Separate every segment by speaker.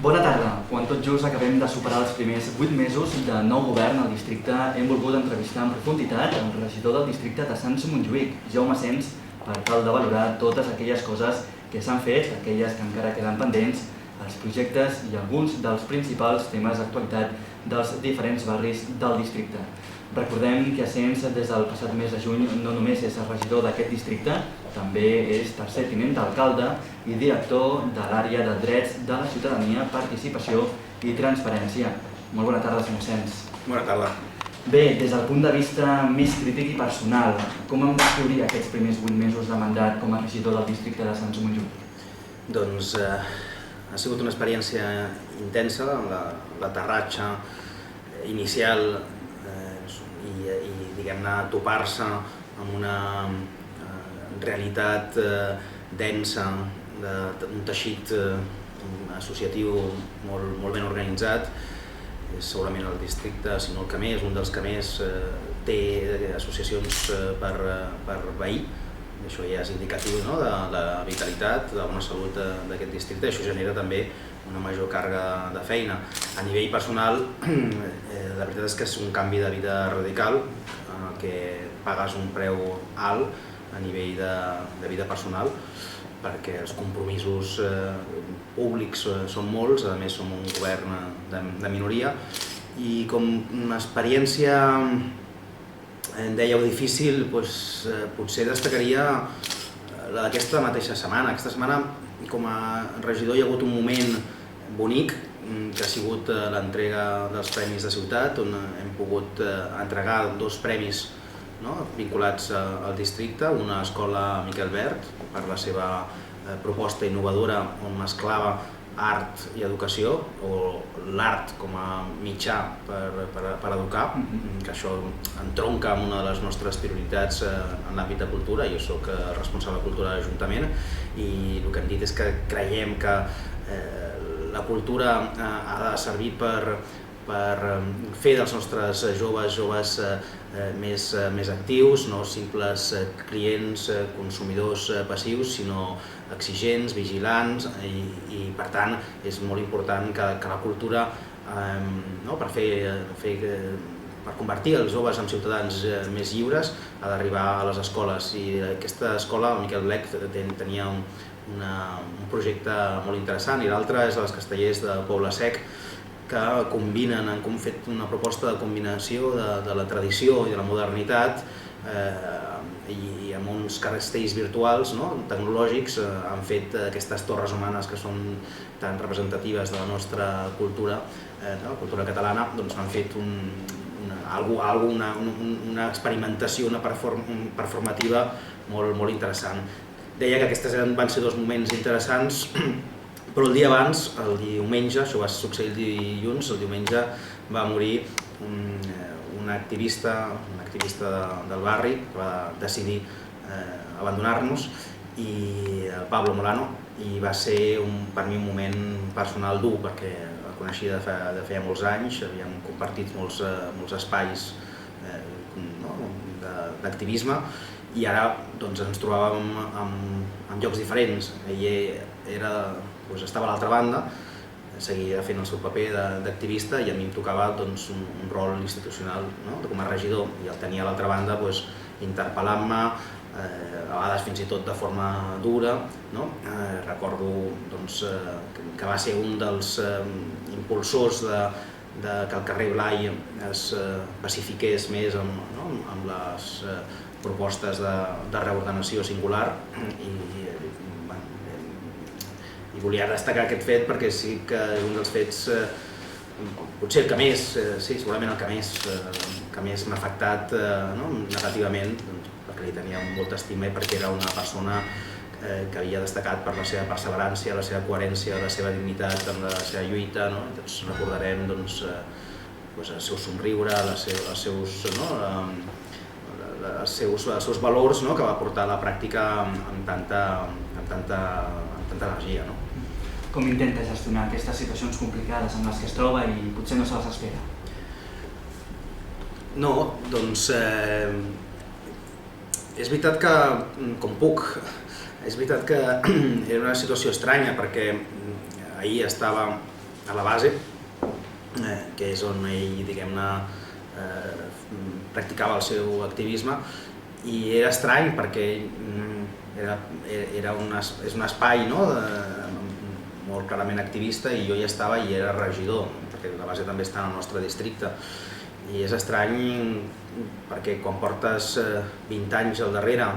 Speaker 1: Bona tarda. Quan tot just acabem de superar els primers 8 mesos de nou govern al districte, hem volgut entrevistar en profunditat el regidor del districte de Sants-Montjuïc, Jaume Sens, per tal de valorar totes aquelles coses que s'han fet, aquelles que encara queden pendents, els projectes i alguns dels principals temes d'actualitat dels diferents barris del districte. Recordem que Sens, des del passat mes de juny, no només és el regidor d'aquest districte, també és tercer tinent d'alcalde i director de l'àrea de drets de la ciutadania, participació i transparència. Molt bona tarda, senyor Sens.
Speaker 2: Bona tarda.
Speaker 1: Bé, des del punt de vista més crític i personal, com em descriuria aquests primers 8 mesos de mandat com a regidor del districte de Sants-Montjuïc?
Speaker 2: Doncs ha sigut una experiència intensa, l'aterratge inicial i diguem-ne, topar-se amb una realitat densa, d'un teixit associatiu molt ben organitzat. És segurament el districte, si no el que més, un dels que més té associacions per veí. Això ja és indicatiu de la vitalitat, de la bona salut d'aquest districte. Això genera també una major càrrega de feina. A nivell personal, la veritat és que és un canvi de vida radical, en el que pagues un preu alt a nivell de vida personal, perquè els compromisos públics són molts, a més som un govern de minoria, i com una experiència, em dèieu, difícil, potser destacaria aquesta mateixa setmana. Aquesta setmana, com a regidor, hi ha hagut un moment bonic, que ha sigut l'entrega dels Premis de Ciutat, on hem pogut entregar 2 premis vinculats al districte, una escola Miquel Wert, per la seva proposta innovadora on mesclava art i educació, o l'art com a mitjà per educar, que això entronca amb una de les nostres prioritats en l'àmbit de cultura. Jo soc responsable de cultura de l'Ajuntament i el que hem dit és que creiem que la cultura ha de servir per fer dels nostres joves més actius, no simples clients, consumidors passius, sinó exigents, vigilants, i per tant és molt important que la cultura, per convertir els joves en ciutadans més lliures, ha d'arribar a les escoles. I aquesta escola, el Miquel Blech, tenia un projecte molt interessant, i l'altre és els Castellers de Poble Sec, que combinen, han fet una proposta de combinació de la tradició i de la modernitat, i amb uns castells virtuals tecnològics han fet aquestes torres humanes que són tan representatives de la nostra cultura, la cultura catalana. Doncs han fet una experimentació, una performativa molt interessant. Deia que aquests van ser 2 moments interessants, però el dia abans, el diumenge, això va succeir el dilluns, el diumenge va morir un activista del barri que va decidir abandonar-nos, el Pablo Molano, i va ser per mi un moment personal dur, perquè el coneixia de feia molts anys, havíem compartit molts espais d'activisme, i ara ens trobàvem en llocs diferents. Ell estava a l'altra banda, seguia fent el seu paper d'activista, i a mi em tocava un rol institucional com a regidor, i el tenia a l'altra banda interpel·lant-me, a vegades fins i tot de forma dura. Recordo que va ser un dels impulsors que el carrer Blai es pacifiqués més amb les propostes de reordenació singular, i volia destacar aquest fet perquè sí que és un dels fets, potser el que més, sí, segurament el que més m'ha afectat negativament, perquè li tenia molta estima i perquè era una persona que havia destacat per la seva perseverança, la seva coherència, la seva dignitat en la seva lluita. Recordarem el seu somriure, els seus valors que va portar a la pràctica amb tanta energia.
Speaker 1: Com intenta gestionar aquestes situacions complicades amb les que es troba i potser no se les espera?
Speaker 2: No, doncs és veritat que, com puc, és veritat que era una situació estranya, perquè ahir estava a la base, que és on ell, diguem-ne, practicava el seu activisme, i era estrany perquè és un espai molt clarament activista i jo hi estava i era regidor, perquè la base també està en el nostre districte. I és estrany perquè quan portes 20 anys al darrere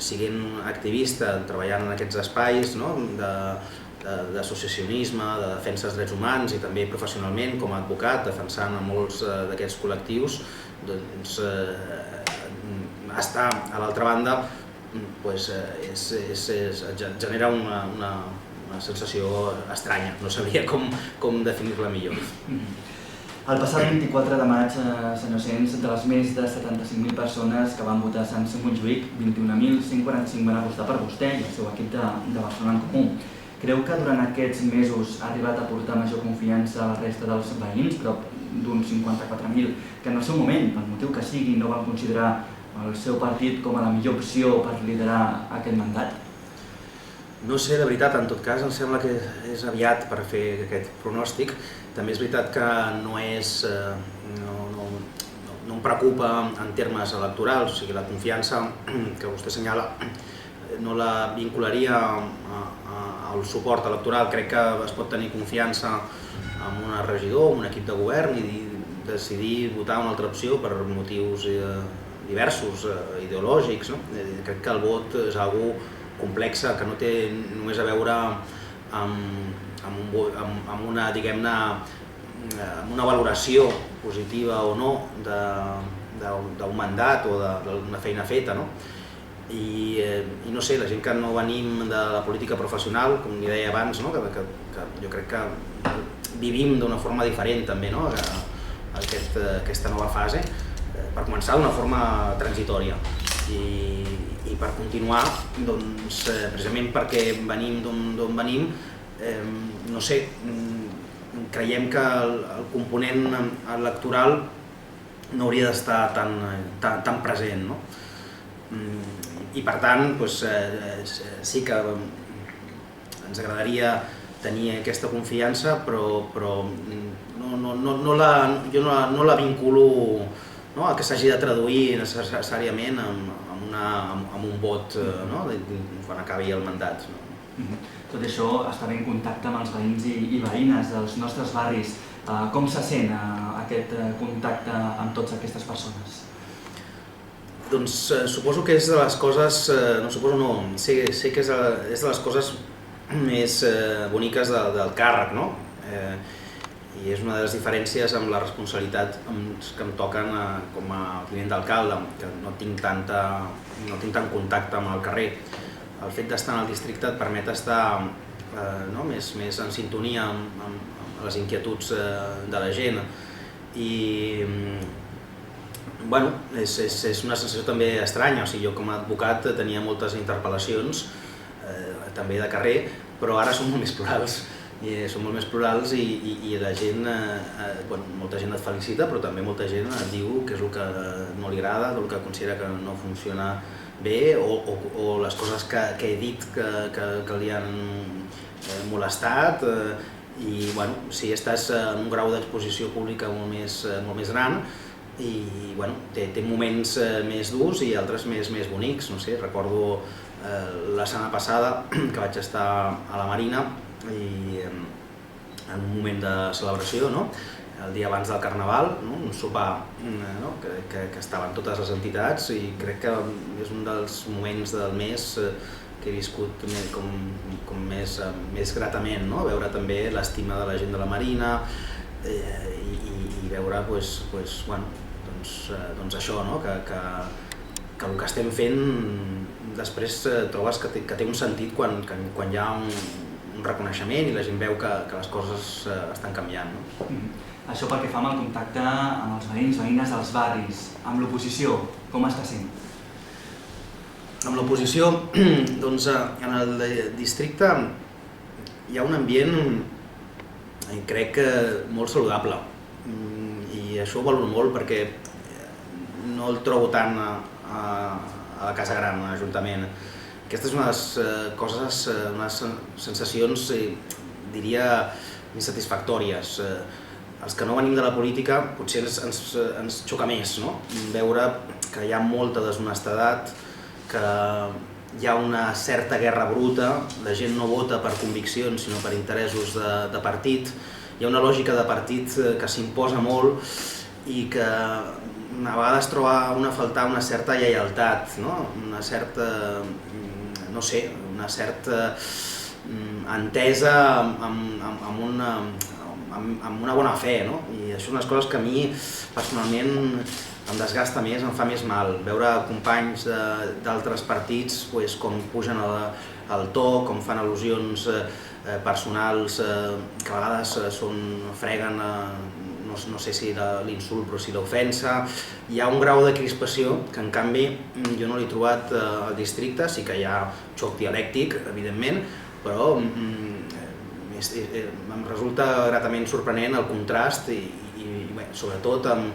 Speaker 2: siguent activista, treballant en aquests espais d'associacionisme, de defensa dels drets humans i també professionalment com a advocat, defensant a molts d'aquests col·lectius, doncs estar a l'altra banda genera una sensació estranya, no sabria com definir-la millor.
Speaker 1: El passat 24 de maig, senyor Sens, de les més de 75.000 persones que van votar a Sants Montjuïc, 21.145 van apostar per vostè i el seu equip de Barcelona en Comú. Creu que durant aquests mesos ha arribat a portar major confiança a la resta dels veïns, prop d'uns 54.000, que en el seu moment, pel motiu que sigui, no van considerar el seu partit com a la millor opció per liderar aquest mandat?
Speaker 2: No sé, de veritat, en tot cas em sembla que és aviat per fer aquest pronòstic. També és veritat que no em preocupa en termes electorals, o sigui, la confiança que vostè assenyala no la vincularia al suport electoral. Crec que es pot tenir confiança en un regidor, en un equip de govern i decidir votar una altra opció per motius diversos, ideològics. Crec que el vot és una cosa complexa que no té només a veure amb una, diguem-ne, una valoració positiva o no d'un mandat o d'una feina feta. I no sé, la gent que no venim de la política professional, com li deia abans, que jo crec que vivim d'una forma diferent també aquesta nova fase, per començar d'una forma transitòria. I per continuar, doncs, precisament perquè venim d'on venim, no sé, creiem que el component electoral no hauria d'estar tan present. I per tant, sí que ens agradaria tenir aquesta confiança, però jo no la vinculo a que s'hagi de traduir necessàriament amb un vot quan acabi el mandat.
Speaker 1: Tot això, estar en contacte amb els veïns i veïnes dels nostres barris, com se sent aquest contacte amb totes aquestes persones?
Speaker 2: Doncs suposo que és de les coses, sé que és de les coses més boniques del càrrec, i és una de les diferències amb la responsabilitat que em toquen com a tinent d'alcalde, que no tinc tant contacte amb el carrer. El fet d'estar en el districte et permet estar més en sintonia amb les inquietuds de la gent. I és una sensació també estranya. Jo com a advocat tenia moltes interpel·lacions, també de carrer, però ara són molt més plurals. Són molt més plurals i la gent, molta gent et felicita, però també molta gent et diu què és el que no li agrada, el que considera que no funciona bé o les coses que he dit que li han molestat. I si estàs en un grau d'exposició pública molt més gran i té moments més durs i altres més bonics. Recordo la setmana passada que vaig estar a la Marina i en un moment de celebració, el dia abans del Carnaval, un sopar que estaven totes les entitats i crec que és un dels moments del mes que he viscut com més gratament, veure també l'estima de la gent de la Marina i veure això, que el que estem fent després trobes que té un sentit quan hi ha un reconeixement i la gent veu que les coses estan canviant.
Speaker 1: Això pel que fa amb el contacte amb els veïns, veïnes dels barris, amb l'oposició, com està sent?
Speaker 2: Amb l'oposició, doncs en el districte hi ha un ambient, crec que molt saludable i això ho valoro molt perquè no el trobo tant a la Casa Gran, a l'Ajuntament. Aquestes són unes coses, unes sensacions, diria, insatisfactòries. Els que no venim de la política potser ens xoca més, no? Veure que hi ha molta deshonestedat, que hi ha una certa guerra bruta, la gent no vota per conviccions sinó per interessos de partit, hi ha una lògica de partit que s'imposa molt i que a vegades troba a faltar una certa lleialtat, no? Una certa, no sé, una certa entesa amb una bona fe, no? I això són unes coses que a mi personalment em desgasta més, em fa més mal. Veure companys d'altres partits com pugen al to, com fan al·lusions personals que a vegades freguen, no sé si l'insult però si l'ofensa. Hi ha un grau de crispació que en canvi jo no l'he trobat al districte, sí que hi ha xoc dialèctic, evidentment, però em resulta gratament sorprenent el contrast i sobretot amb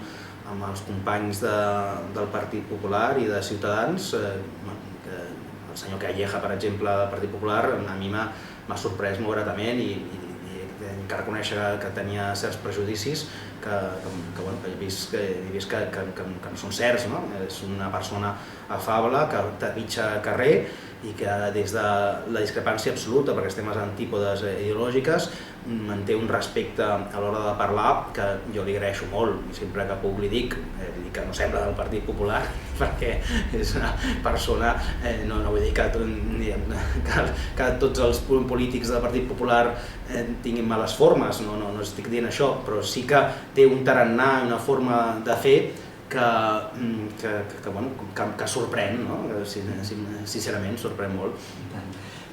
Speaker 2: els companys del Partit Popular i de Ciutadans. El senyor Calleja, per exemple, del Partit Popular, a mi m'ha sorprès molt gratament i encara reconèixer que tenia certs prejudicis que he vist que no són certs, no? És una persona afable, que trepitja carrer i que des de la discrepància absoluta, perquè estem a antípodes ideològiques, manté un respecte a l'hora de parlar que jo li agraeixo molt. Sempre que puc li dic que no sembla del Partit Popular, perquè és una persona, no vull dir que tots els polítics del Partit Popular tinguin males formes, no estic dient això, però sí que té un tarannà i una forma de fer que sorprèn, sincerament sorprèn molt.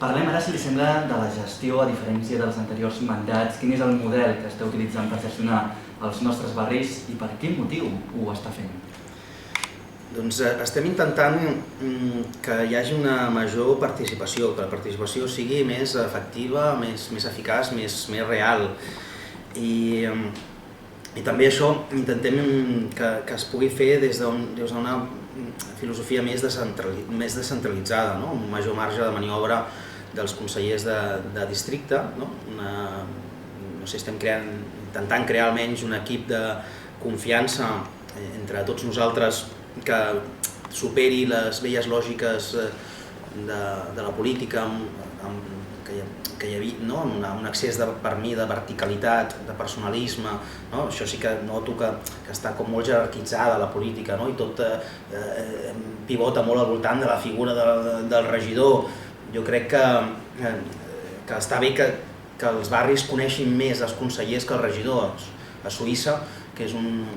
Speaker 1: Parlem ara, si li sembla, de la gestió a diferència dels anteriors mandats. Quin és el model que esteu utilitzant per gestionar els nostres barris i per quin motiu ho està fent?
Speaker 2: Doncs estem intentant que hi hagi una major participació, que la participació sigui més efectiva, més eficaç, més real. I també això intentem que es pugui fer des d'una filosofia més descentralitzada, un major marge de maniobra dels consellers de districte. No sé, estem intentant crear almenys un equip de confiança entre tots nosaltres que superi les velles lògiques de la política, que hi havia un excés per mi de verticalitat, de personalisme. Això sí que noto que està com molt jerarquitzada la política i tot pivota molt al voltant de la figura del regidor. Jo crec que està bé que els barris coneixin més els consellers que els regidors. A Suïssa, que és un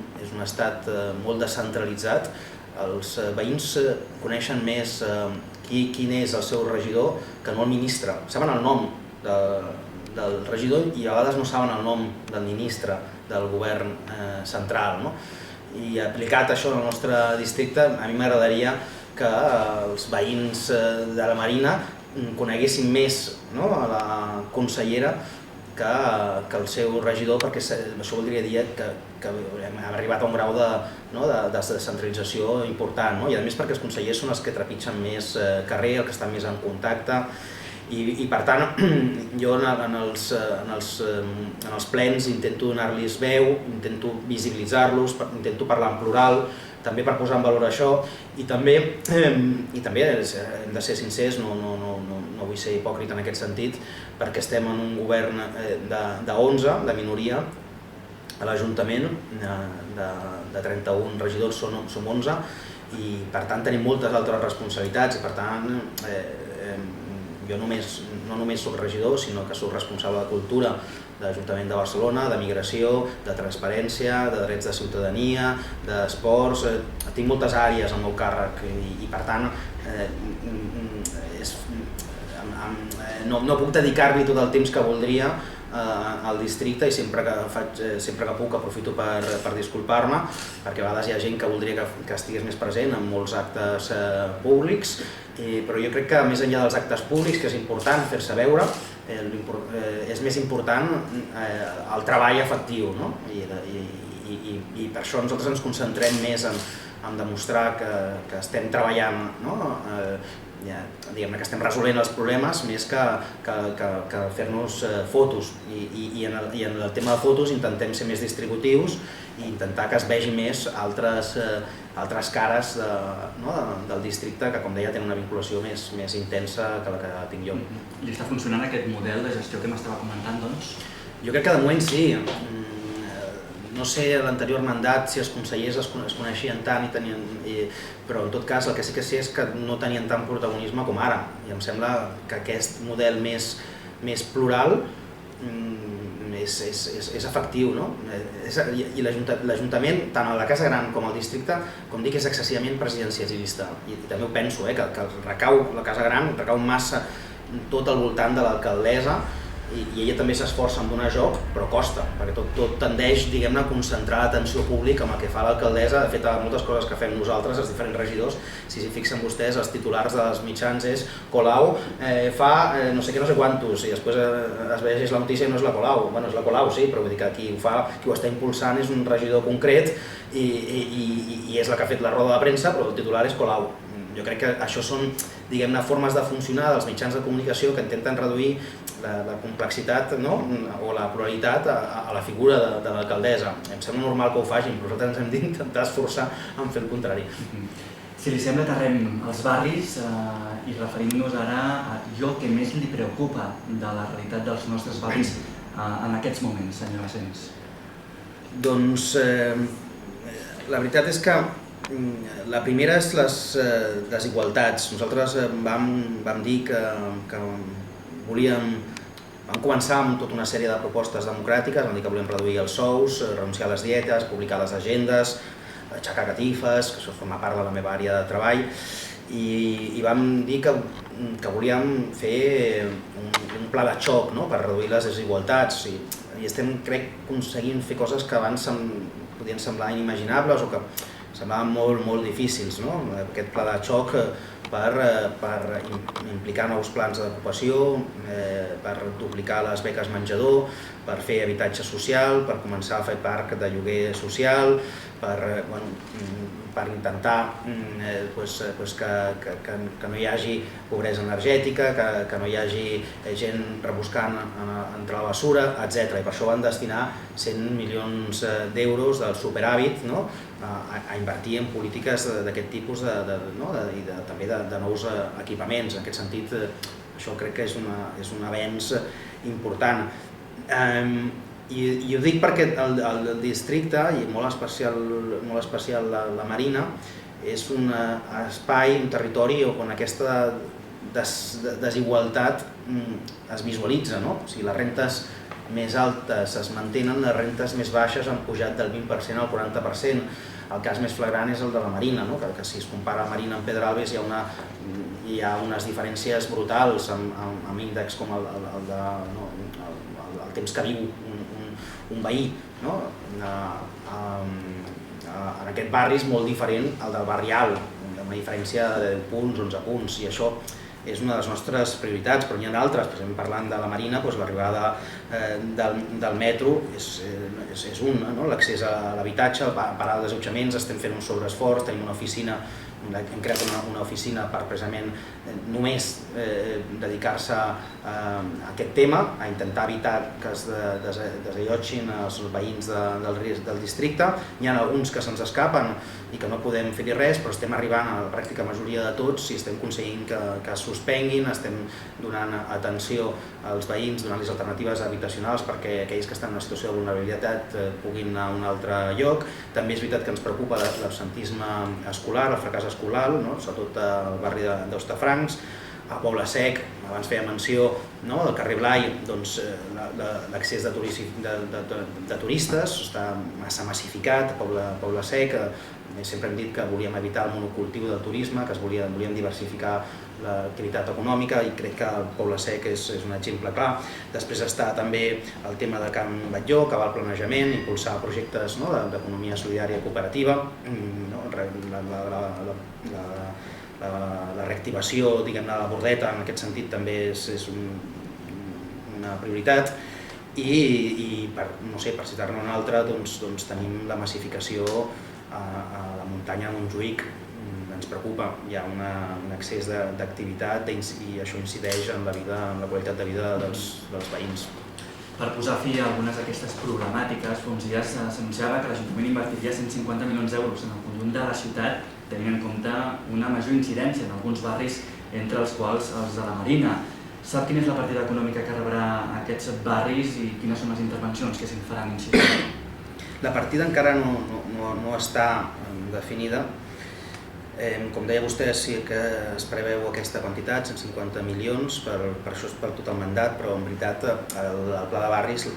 Speaker 2: estat molt descentralitzat, els veïns coneixen més quin és el seu regidor que no el ministre. Saben el nom del regidor i a vegades no saben el nom del ministre del govern central. I aplicat això al nostre districte, a mi m'agradaria que els veïns de la Marina coneguessin més a la consellera que el seu regidor, perquè això voldria dir que hem arribat a un grau de descentralització important, i a més perquè els consellers són els que trepitgen més carrer, els que estan més en contacte, i per tant jo en els plens intento donar-los veu, intento visibilitzar-los, intento parlar en plural, també per posar en valor això, i també hem de ser sincers, no vull ser hipòcrita en aquest sentit, perquè estem en un govern de 11, de minoria, a l'Ajuntament de 31 regidors som 11, i per tant tenim moltes altres responsabilitats, i per tant jo no només soc regidor, sinó que soc responsable de cultura de l'Ajuntament de Barcelona, de migració, de transparència, de drets de ciutadania, d'esports. Tinc moltes àrees al meu càrrec i per tant no puc dedicar-li tot el temps que voldria al districte, i sempre que puc aprofito per disculpar-me, perquè a vegades hi ha gent que voldria que estigués més present en molts actes públics, però jo crec que més enllà dels actes públics, que és important fer-se veure, és més important el treball efectiu, i per això nosaltres ens concentrem més en demostrar que estem treballant diguem-ne que estem resolent els problemes més que fer-nos fotos. I en el tema de fotos intentem ser més distributius i intentar que es vegi més altres cares del districte que, com deia, tenen una vinculació més intensa que la que tinc jo.
Speaker 1: I està funcionant aquest model de gestió que m'estava comentant, doncs?
Speaker 2: Jo crec que de moment sí. No sé l'anterior mandat si els consellers es coneixien tant però en tot cas el que sí que sé és que no tenien tant protagonisme com ara. I em sembla que aquest model més plural és efectiu, no? I l'Ajuntament, tant a la Casa Gran com al districte, com dic, és excessivament presidencialista. I també ho penso, que la Casa Gran recau massa tot al voltant de l'alcaldessa i ella també s'esforça en donar joc, però costa, perquè tot tendeix, diguem-ne, a concentrar l'atenció pública en el que fa l'alcaldessa. De fet, moltes coses que fem nosaltres, els diferents regidors, si s'hi fixen vostès, els titulars dels mitjans és Colau fa no sé què, no sé quantos, i després es vegeix la notícia i no és la Colau. Bueno, és la Colau, sí, però vull dir que qui ho està impulsant és un regidor concret i és la que ha fet la roda de premsa, però el titular és Colau. Jo crec que això són, diguem-ne, formes de funcionar dels mitjans de comunicació que intenten reduir la complexitat o la pluralitat a la figura de l'alcaldessa. Em sembla normal que ho facin, però nosaltres ens hem d'intentar esforçar en fer el contrari.
Speaker 1: Si li sembla, aterrem als barris i referim-nos ara a allò que més li preocupa de la realitat dels nostres barris en aquests moments, senyor Asens.
Speaker 2: Doncs la veritat és que la primera és les desigualtats. Nosaltres vam dir que vam començar amb tota una sèrie de propostes democràtiques, vam dir que volíem reduir els sous, renunciar a les dietes, publicar les agendes, aixecar catifes, que això forma part de la meva àrea de treball, i vam dir que volíem fer un pla de xoc per reduir les desigualtats, i estem, crec, aconseguint fer coses que abans podien semblar inimaginables o que semblaven molt difícils. Aquest pla de xoc per implicar nous plans d'ocupació, per duplicar les beques menjador, per fer habitatge social, per començar a fer parc de lloguer social, per intentar que no hi hagi pobresa energètica, que no hi hagi gent rebuscant entre la basura, etc. I per això van destinar 100 milions d'euros del superàvit a invertir en polítiques d'aquest tipus i també de nous equipaments. En aquest sentit, això crec que és un avenç important. I ho dic perquè el districte, i molt especial la Marina, és un espai, un territori on aquesta desigualtat es visualitza. O sigui, les rentes més altes es mantenen, les rentes més baixes han pujat del 20% al 40%. El cas més flagrant és el de la Marina, que si es compara Marina amb Pedralbes hi ha unes diferències brutals amb índexs com el temps que viu un veí. En aquest barri és molt diferent al del barri alt, amb una diferència de 10 punts, 11 punts, i això és una de les nostres prioritats, però n'hi ha d'altres. Per exemple, parlant de la Marina, l'arribada del metro és l'accés a l'habitatge, parar els desallotjaments, estem fent un sobreesforç, tenim una oficina, hem creat una oficina per precisament només dedicar-se a aquest tema, a intentar evitar que es desallotgin els veïns del districte. N'hi ha alguns que se'ns escapen i que no podem fer-hi res, però estem arribant a la pràctica majoria de tots i estem aconseguint que es suspenguin, estem donant atenció als veïns, donant-los alternatives habitacionals perquè aquells que estan en una situació de vulnerabilitat puguin anar a un altre lloc. També és veritat que ens preocupa l'absentisme escolar, el fracàs escolar, sobretot al barri d'Hostafrancs. A Poble Sec, abans feia menció del carrer Blai, l'accés de turistes està massa massificat. A Poble Sec sempre hem dit que volíem evitar el monocultiu del turisme, que volíem diversificar l'activitat econòmica, i crec que el Poble Sec és un exemple clar. Després està també el tema de Can Batlló, que va al planejament, impulsar projectes d'economia solidària cooperativa, la reactivació de la Bordeta en aquest sentit també és una prioritat, i per citar-ne una altra tenim la massificació a la muntanya de Montjuïc. ens preocupa. Hi ha un excés d'activitat i això incideix en la qualitat de vida dels veïns.
Speaker 1: Per posar fi a algunes d'aquestes problemàtiques, fa uns dies s'anunciava que l'Ajuntament invertiria 150 milions d'euros en el conjunt de la ciutat, tenint en compte una major incidència en alguns barris, entre els quals els de la Marina. Sap quina és la partida econòmica que rebrà aquests barris i quines són les intervencions que s'hi faran incidir?
Speaker 2: La partida encara no està definida. Com deia vostè, sí que es preveu aquesta quantitat, 150 milions, per això és per tot el mandat, però en veritat el Pla de Barris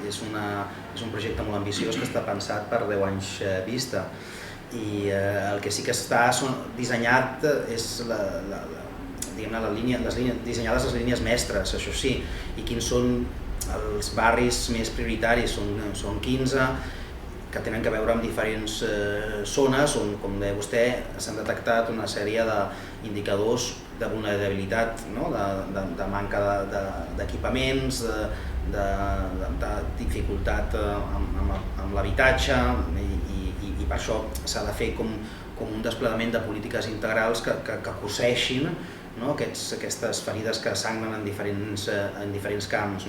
Speaker 2: és un projecte molt ambiciós que està pensat per 10 anys vista. I el que sí que està dissenyat és dissenyades les línies mestres, això sí, i quins són els barris més prioritaris, són 15, que tenen a veure amb diferents zones on, com deia vostè, s'han detectat una sèrie d'indicadors de vulnerabilitat, de manca d'equipaments, de dificultat amb l'habitatge, i per això s'ha de fer com un desplegament de polítiques integrals que cosseixin aquestes ferides que sagnen en diferents camps.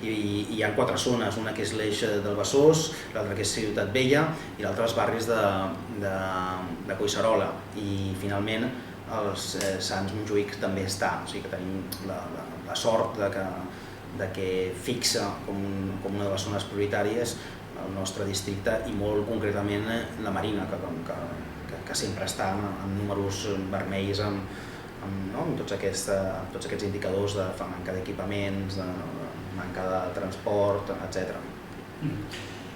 Speaker 2: I hi ha 4 zones, una que és l'eix del Besòs, l'altra que és Ciutat Vella i l'altra els barris de Collserola. I finalment els Sants Montjuïc també està, o sigui que tenim la sort de que fixa com una de les zones prioritàries el nostre districte i molt concretament la Marina, que sempre està en números vermells amb tots aquests indicadors de manca d'equipaments, de manca de transport, etc.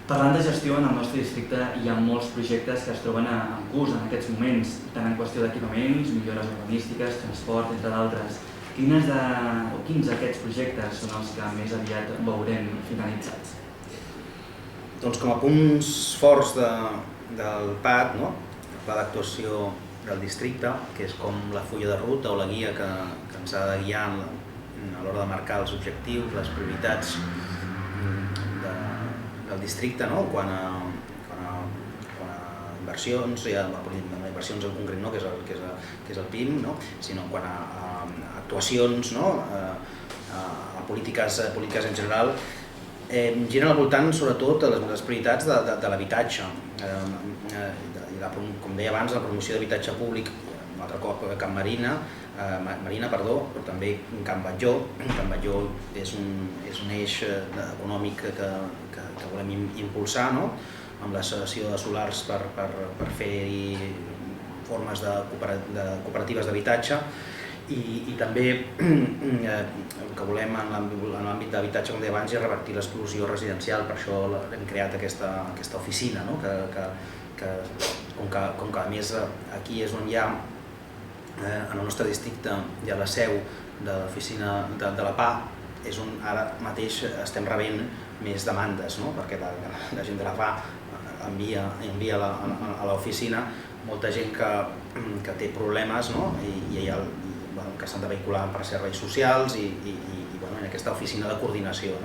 Speaker 1: Parlant de gestió, en el nostre districte hi ha molts projectes que es troben en curs en aquests moments, tant en qüestió d'equipaments, millores urbanístiques, transport, entre d'altres. Quins d'aquests projectes són els que més aviat veurem finalitzats?
Speaker 2: Doncs com a punts forts del PAD, el Pla d'Actuació del districte, que és com la fulla de ruta o la guia que ens ha de guiar a l'hora de marcar els objectius, les prioritats del districte, quant a inversions, inversions en concret no, que és el PIM, sinó quant a actuacions, a polítiques en general, giren al voltant sobretot de les prioritats de l'habitatge. Com deia abans, la promoció d'habitatge públic, un altre cop a Can Marina, però també Can Batlló. Can Batlló és un eix econòmic que volem impulsar, amb la cessió de solars per fer-hi formes de cooperatives d'habitatge, i també el que volem en l'àmbit d'habitatge, com deia abans, és revertir l'exclusió residencial. Per això hem creat aquesta oficina, que com que a més aquí és on hi ha, en el nostre districte, hi ha la seu de l'oficina de la PA, és on ara mateix estem rebent més demandes, perquè la gent de la PA envia a l'oficina molta gent que té problemes i que s'han de vehicular per serveis socials i en aquesta oficina de coordinació.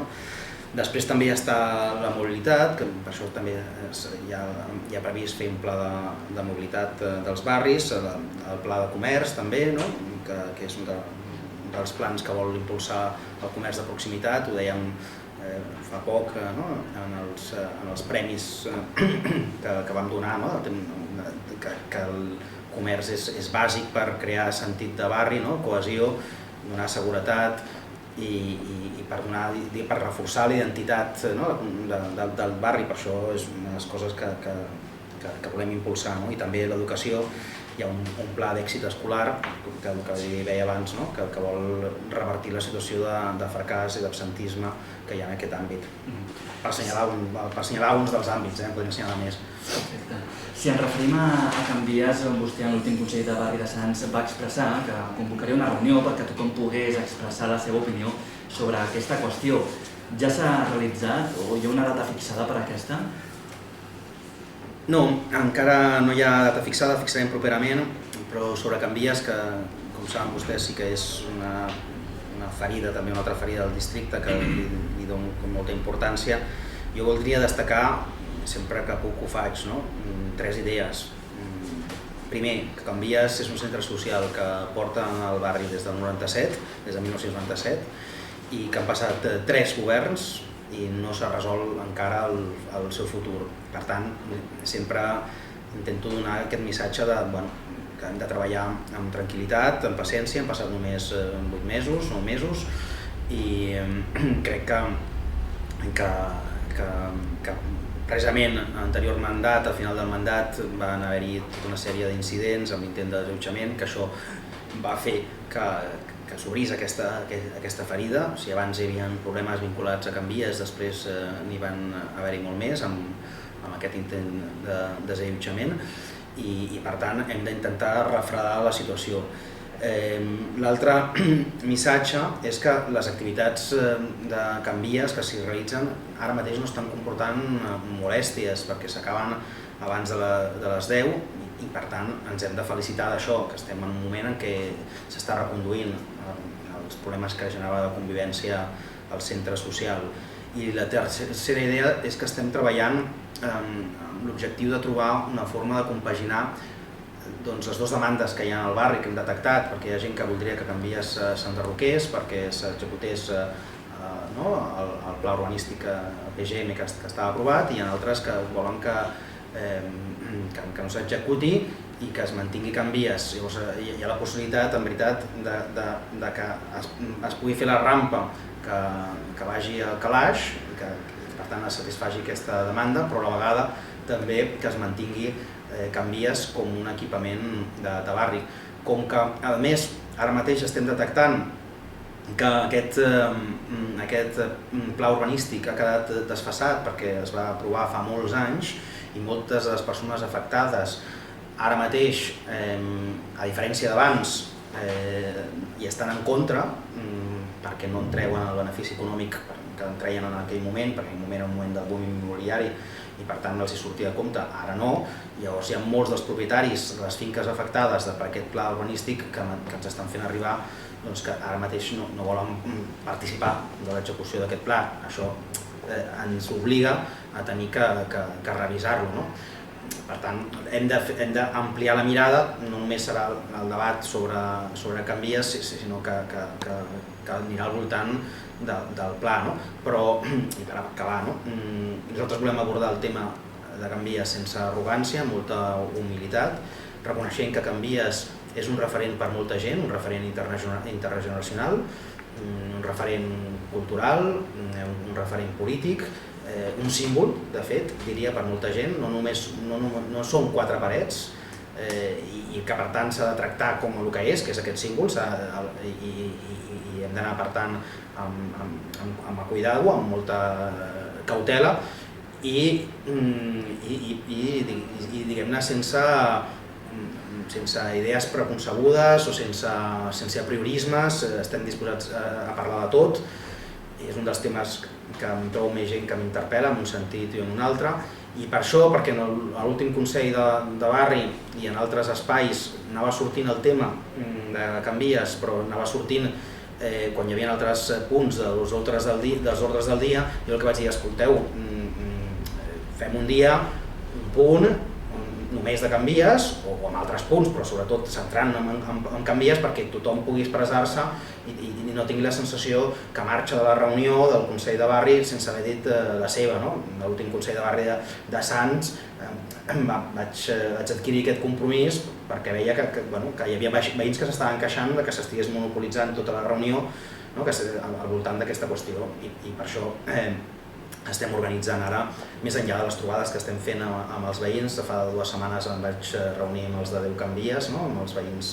Speaker 2: Després també hi està la mobilitat, que per això també hi ha previst fer un pla de mobilitat dels barris, el pla de comerç també, que és un dels plans que vol impulsar el comerç de proximitat. Ho dèiem fa poc en els premis que vam donar, que el comerç és bàsic per crear sentit de barri, cohesió, donar seguretat i per reforçar la identitat del barri. Per això és una de les coses que volem impulsar. I també l'educació, hi ha un pla d'èxit escolar, que li deia abans, que vol revertir la situació de fracàs i d'absentisme que hi ha en aquest àmbit. Per assenyalar uns dels àmbits, podríem assenyalar més.
Speaker 1: Perfecte. Si ens referim a Can Vies, vostè en l'últim Consell de Barri de Sants va expressar que convocaria una reunió perquè tothom pogués expressar la seva opinió sobre aquesta qüestió. Ja s'ha realitzat o hi ha una data fixada per aquesta?
Speaker 2: No, encara no hi ha data fixada, fixarem properament, però sobre Can Vies, que com saben vostès sí que és una ferida, també una altra ferida del districte que li dono molta importància, jo voldria destacar, sempre que puc ho faig, 3 idees. Primer, que Canvies és un centre social que porta al barri des del 97, des de 1997, i que han passat 3 governs i no s'ha resolt encara el seu futur. Per tant, sempre intento donar aquest missatge que hem de treballar amb tranquil·litat, amb paciència. Han passat només 8 mesos, 9 mesos, i crec que precisament en l'anterior mandat, al final del mandat, van haver-hi una sèrie d'incidents amb intent de desallotjament, que això va fer que s'obrís aquesta ferida. O sigui, abans hi havia problemes vinculats a Canvies, després n'hi van haver-hi molt més amb aquest intent de desallotjament, i per tant hem d'intentar refredar la situació. L'altre missatge és que les activitats de Canvies que s'hi realitzen ara mateix no estan comportant molèsties, perquè s'acaben abans de les 10, i per tant ens hem de felicitar d'això, que estem en un moment en què s'està reconduint els problemes que generava de convivència al centre social. I la tercera idea és que estem treballant amb l'objectiu de trobar una forma de compaginar les dues demandes que hi ha al barri que hem detectat, perquè hi ha gent que voldria que Canvies s'enderroqués, perquè s'executés el pla urbanístic PGM que estava aprovat, i hi ha altres que volen que no s'executi i que es mantingui Canvies. Llavors hi ha la possibilitat, en veritat, que es pugui fer la rampa que vagi al calaix, que per tant es satisfaci aquesta demanda, però a la vegada també que es mantingui Canvies com un equipament de barri. Com que, a més, ara mateix estem detectant que aquest pla urbanístic ha quedat desfasat perquè es va aprovar fa molts anys i moltes de les persones afectades ara mateix, a diferència d'abans, hi estan en contra perquè no en treuen el benefici econòmic que en treien en aquell moment, perquè en aquell moment era un moment del boom immobiliari i per tant els hi sortia de compte, ara no. Llavors hi ha molts dels propietaris de les finques afectades per aquest pla urbanístic que ens estan fent arribar que ara mateix no volen participar de l'execució d'aquest pla. Això ens obliga a tenir que revisar-lo. Per tant, hem d'ampliar la mirada, no només serà el debat sobre Canvies, sinó que anirà al voltant del pla. Però, i per acabar, nosaltres volem abordar el tema de Canvies sense arrogància, amb molta humilitat, reconeixent que Canvies és un referent per molta gent, un referent intergeneracional, un referent cultural, un referent polític, un símbol, de fet, diria, per molta gent. No són 4 parets i que per tant s'ha de tractar com el que és aquest símbol, i hem d'anar per tant amb cuidado, amb molta cautela i diguem-ne sense idees preconcebudes o sense apriorismes. Estem disposats a parlar de tot. És un dels temes que em trobo més gent que m'interpel·la en un sentit i en un altre, i per això, perquè a l'últim Consell de Barri i en altres espais anava sortint el tema de Canvies, però anava sortint quan hi havia altres punts dels ordres del dia. Jo el que vaig dir, escolteu, fem un dia, un punt, només de Canvies, o amb altres punts, però sobretot centrant en Canvies perquè tothom pugui expressar-se i no tingui la sensació que marxa de la reunió del Consell de Barri sense haver dit la seva. A l'últim Consell de Barri de Sants vaig adquirir aquest compromís perquè veia que hi havia veïns que s'estaven queixant que s'estigués monopolitzant tota la reunió al voltant d'aquesta qüestió, i per això estem organitzant ara, més enllà de les trobades que estem fent amb els veïns. Fa 2 setmanes em vaig reunir amb els de 10 Canvies, amb els veïns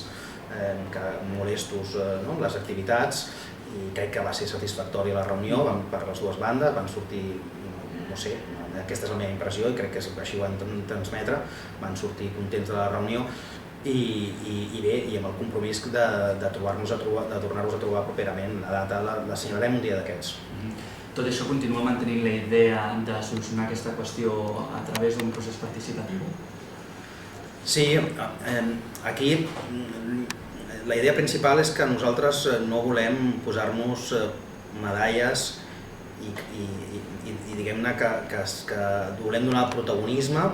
Speaker 2: molestos amb les activitats, i crec que va ser satisfactòria la reunió per les dues bandes. Van sortir, no sé, aquesta és la meva impressió i crec que així ho van transmetre, van sortir contents de la reunió i bé, i amb el compromís de tornar-nos a trobar properament. La data l'assenyalarem un dia d'aquests.
Speaker 1: Tot això continua mantenint la idea de solucionar aquesta qüestió a través d'un procés participatiu?
Speaker 2: Sí, aquí la idea principal és que nosaltres no volem posar-nos medalles i diguem-ne que volem donar protagonisme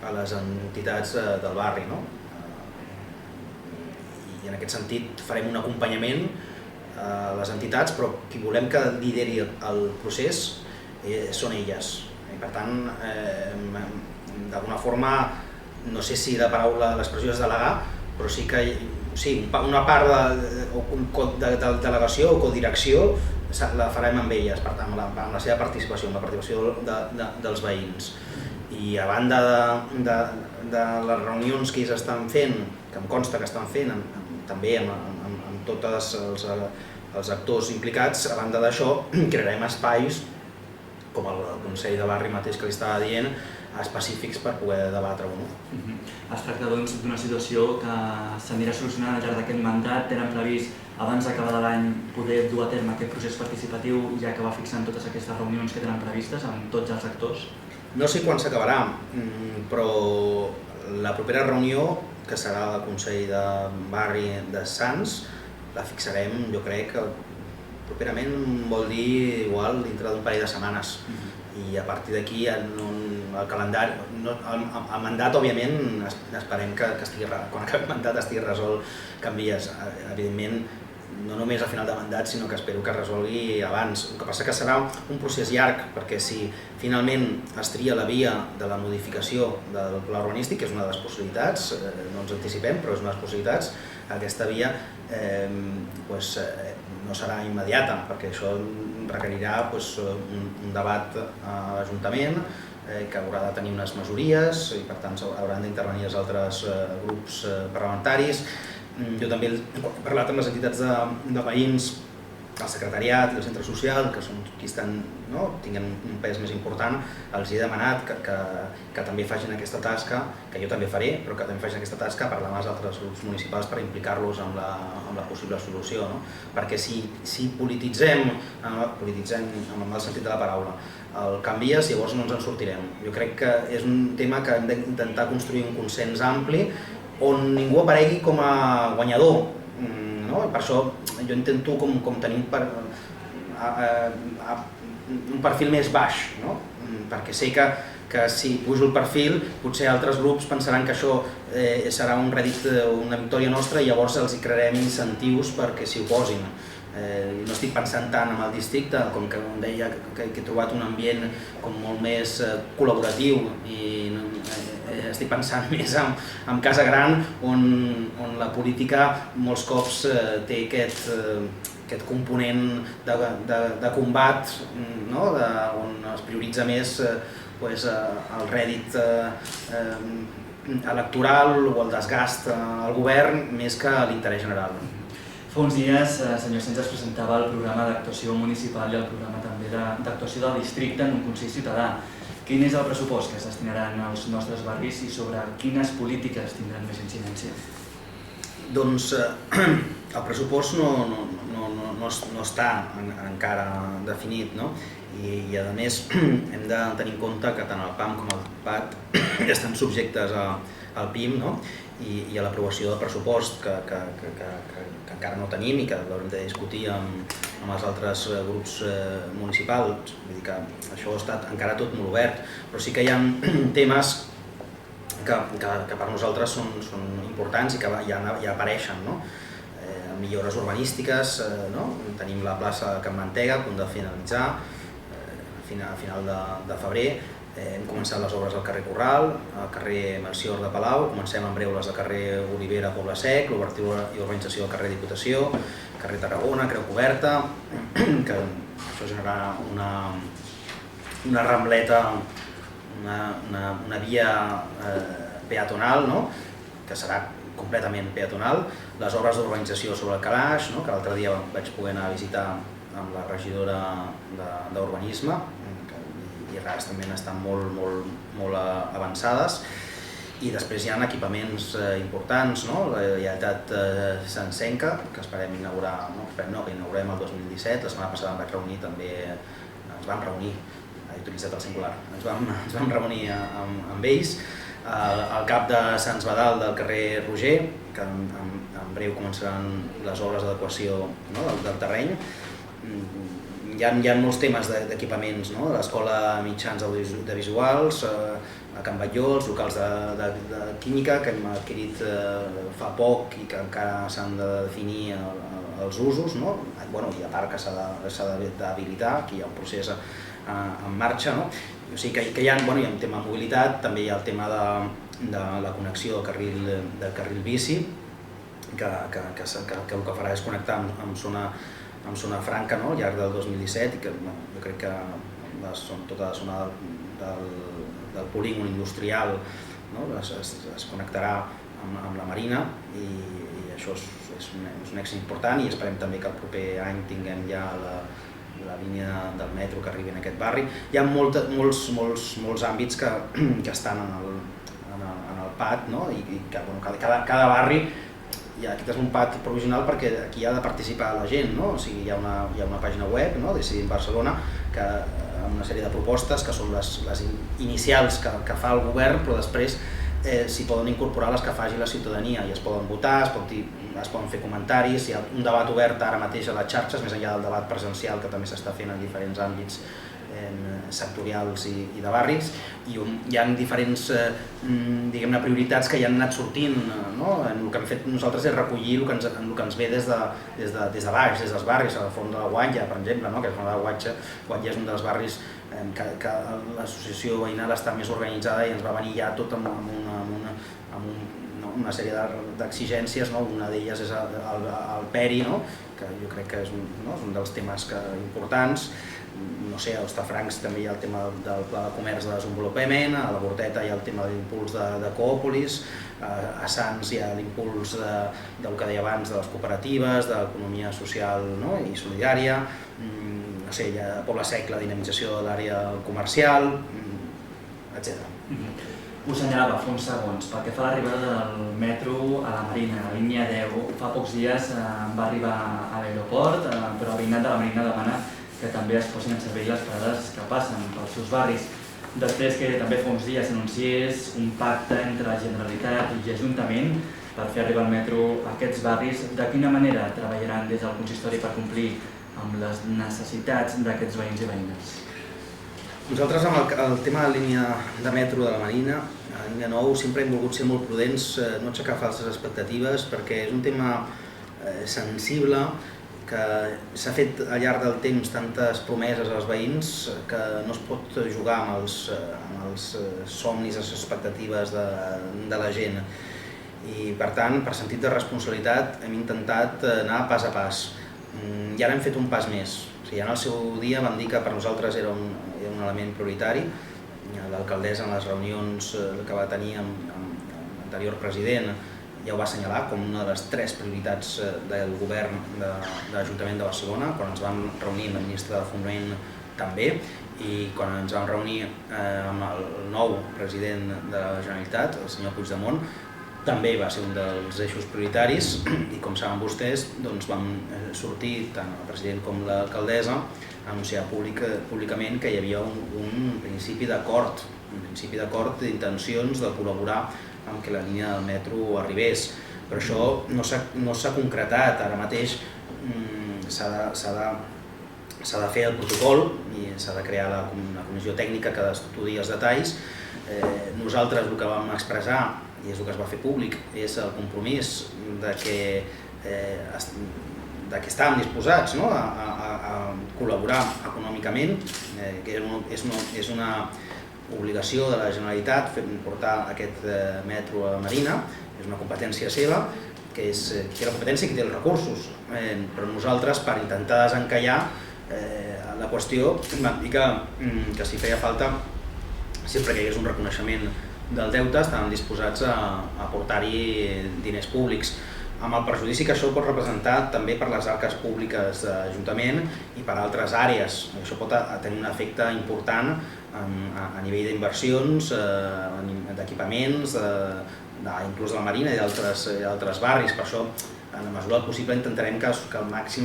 Speaker 2: a les entitats del barri. en aquest sentit farem un acompanyament a les entitats, però qui volem que lideri el procés són elles. I per tant, d'alguna forma, no sé si de paraula l'expressió és delegar, però sí que una part de delegació o codirecció la farem amb elles, per tant, amb la seva participació, amb la participació dels veïns. I a banda de les reunions que ells estan fent, que em consta que estan fent també amb tots els actors implicats, a banda d'això crearem espais, com el Consell de Barri mateix que li estava dient, específics per poder debatre-ho.
Speaker 1: Es tracta doncs d'una situació que s'anirà solucionant al llarg d'aquest mandat. Tenen previst, abans d'acabar de l'any, poder dur a terme aquest procés participatiu i acabar fixant totes aquestes reunions que tenen previstes amb tots els actors?
Speaker 2: No sé quan s'acabarà, però la propera reunió, que serà del Consell de Barri de Sants, la fixarem, jo crec que properament vol dir igual dintre d'un parell de setmanes. I a partir d'aquí el calendari, el mandat òbviament esperem que quan acabi el mandat estigui resolt canvies. Evidentment, no només a final de mandat, sinó que espero que es resolgui abans. El que passa que serà un procés llarg, perquè si finalment es tria la via de la modificació del pla urbanístic, que és una de les possibilitats, no ens anticipem, però és una de les possibilitats, aquesta via no serà immediata, perquè això requerirà un debat a l'Ajuntament que haurà de tenir unes majories i per tant hauran d'intervenir els altres grups parlamentaris. Jo també he parlat amb les entitats de veïns, el secretariat i el centre social, que són qui tinguen un pes més important, els he demanat que també facin aquesta tasca, que jo també faré, però que també facin aquesta tasca, parlar amb els altres grups municipals per implicar-los en la possible solució. Perquè si polititzem amb el sentit de la paraula, el canvies, llavors no ens en sortirem. Jo crec que és un tema que hem d'intentar construir un consens ampli on ningú aparegui com a guanyador. Per això jo intento tenir un perfil més baix, perquè sé que si pujo el perfil potser altres grups pensaran que això serà un rèdit, una victòria nostra, i llavors els hi crearem incentius perquè s'hi oposin. No estic pensant tant en el districte, com que em deia que he trobat un ambient molt més col·laboratiu, i estic pensant més en Casa Gran, on la política molts cops té aquest component de combat, on es prioritza més el rèdit electoral o el desgast al govern més que l'interès general.
Speaker 1: Fa uns dies, senyor Sens, es presentava el programa d'actuació municipal i el programa també d'actuació del districte en un Consell Ciutadà. Quin és el pressupost que es destinaran als nostres barris i sobre quines polítiques tindran més incidència?
Speaker 2: Doncs el pressupost no està encara definit, i a més hem de tenir en compte que tant el PAM com el PAT estan subjectes al PIM i a l'aprovació del pressupost que encara no tenim i que l'haurem de discutir amb els altres grups municipals. Vull dir que això ha estat encara tot molt obert, però sí que hi ha temes que per nosaltres són importants i que ja apareixen. Millores urbanístiques, tenim la plaça Can Mantega a punt de finalitzar a final de febrer. Hem començat les obres al carrer Corral, al carrer Melcior de Palau, comencem en breu les del carrer Olivera, Poble Sec, l'obertura i urbanització del carrer Diputació, carrer Tarragona, Creu Coberta, que això generarà una rambleta, una via peatonal, que serà completament peatonal, les obres d'urbanització sobre el Calaix, que l'altre dia vaig poder anar a visitar amb la regidora d'Urbanisme, i res, també estan molt avançades. I després hi ha equipaments importants, la Lleialtat Sancenca, que esperem inaugurar, que inaugurem el 2017. La setmana passada em vaig reunir també, he utilitzat el singular, ens vam reunir amb ells. Al cap de Sants Badal del carrer Roger, que en breu començaran les obres d'adequació del terreny. hi ha molts temes d'equipaments, l'Escola Mitjans Audiovisuals, a Can Batlló, els locals de química que hem adquirit fa poc i que encara s'han de definir els usos, i a part que s'ha d'habilitar, aquí hi ha un procés en marxa. O sigui que hi ha un tema de mobilitat, també hi ha el tema de la connexió de carril bici, que el que farà és connectar amb zona franca al llarg del 2017 i que jo crec que tota la zona del polígon industrial es connectarà amb la Marina i això és un èxit important i esperem també que el proper any tinguem ja la línia del metro que arribi en aquest barri. Hi ha molts àmbits que estan en el PAT i que cada barri, aquest és un PAT provisional perquè aquí ha de participar la gent, o sigui, hi ha una pàgina web, Decidim Barcelona, amb una sèrie de propostes que són les inicials que fa el govern, però després s'hi poden incorporar les que faci la ciutadania i es poden votar, es poden fer comentaris, hi ha un debat obert ara mateix a les xarxes, més enllà del debat presencial que també s'està fent en diferents àmbits sectorials i de barris, i hi ha diferents prioritats que ja han anat sortint. El que hem fet nosaltres és recollir el que ens ve des de baix, des dels barris, a la Font de la Guatlla, per exemple, que la Font de la Guatlla és un dels barris que l'associació veïnal està més organitzada i ens va venir ja tot amb una sèrie d'exigències. Una d'elles és el PERI, que jo crec que és un dels temes importants. A Hostafrancs també hi ha el tema del Pla de Comerç de Desenvolupament, a la Bordeta hi ha el tema de l'impuls de Coòpolis, a Sants hi ha l'impuls del que deia abans de les cooperatives, de l'economia social i solidària, a Poble Sec la dinamització de l'àrea comercial, etc.
Speaker 1: Ho assenyalava fa uns segons, pel que fa a l'arribada del metro a la Marina, a la línia 10, fa pocs dies va arribar a l'aeroport, però el veïnat de la Marina demana que també es posin en servei les parades que passen pels seus barris. Després que també fa uns dies anunciés un pacte entre la Generalitat i l'Ajuntament per fer arribar el metro a aquests barris, de quina manera treballaran des del consistori per complir amb les necessitats d'aquests veïns i veïnes?
Speaker 2: Nosaltres amb el tema de la línia de metro de la Marina, la línia 9, sempre hem volgut ser molt prudents, no aixecar falses expectatives, perquè és un tema sensible, que s'ha fet al llarg del temps tantes promeses als veïns que no es pot jugar amb els somnis, les expectatives de la gent. I per tant, per sentit de responsabilitat, hem intentat anar pas a pas. I ara hem fet un pas més. En el seu dia vam dir que per nosaltres era un element prioritari. L'alcaldessa en les reunions que va tenir amb l'anterior president ja ho va assenyalar com una de les 3 prioritats del govern de l'Ajuntament de Barcelona, quan ens vam reunir amb el ministre de Foment també, i quan ens vam reunir amb el nou president de la Generalitat, el senyor Puigdemont, també va ser un dels eixos prioritaris i, com saben vostès, vam sortir, tant el president com l'alcaldessa, a anunciar públicament que hi havia un principi d'acord, d'intencions de col·laborar amb que la línia del metro arribés. Però això no s'ha concretat. Ara mateix s'ha de fer el protocol i s'ha de crear una comissió tècnica que estudi els detalls. Nosaltres el que vam expressar, i és el que es va fer públic, és el compromís que estàvem disposats a col·laborar econòmicament, que és una obligació de la Generalitat portar aquest metro a la Marina, és una competència seva, que té la competència i que té els recursos, però nosaltres, per intentar desencallar la qüestió, vam dir que si feia falta, sempre que hi hagués un reconeixement del deute, estàvem disposats a aportar-hi diners públics, amb el perjudici que això pot representar també per les arques públiques de l'Ajuntament i per altres àrees. Això pot tenir un efecte important a nivell d'inversions, d'equipaments, inclús de la Marina i d'altres barris. Per això, en la mesura del possible, intentarem que el màxim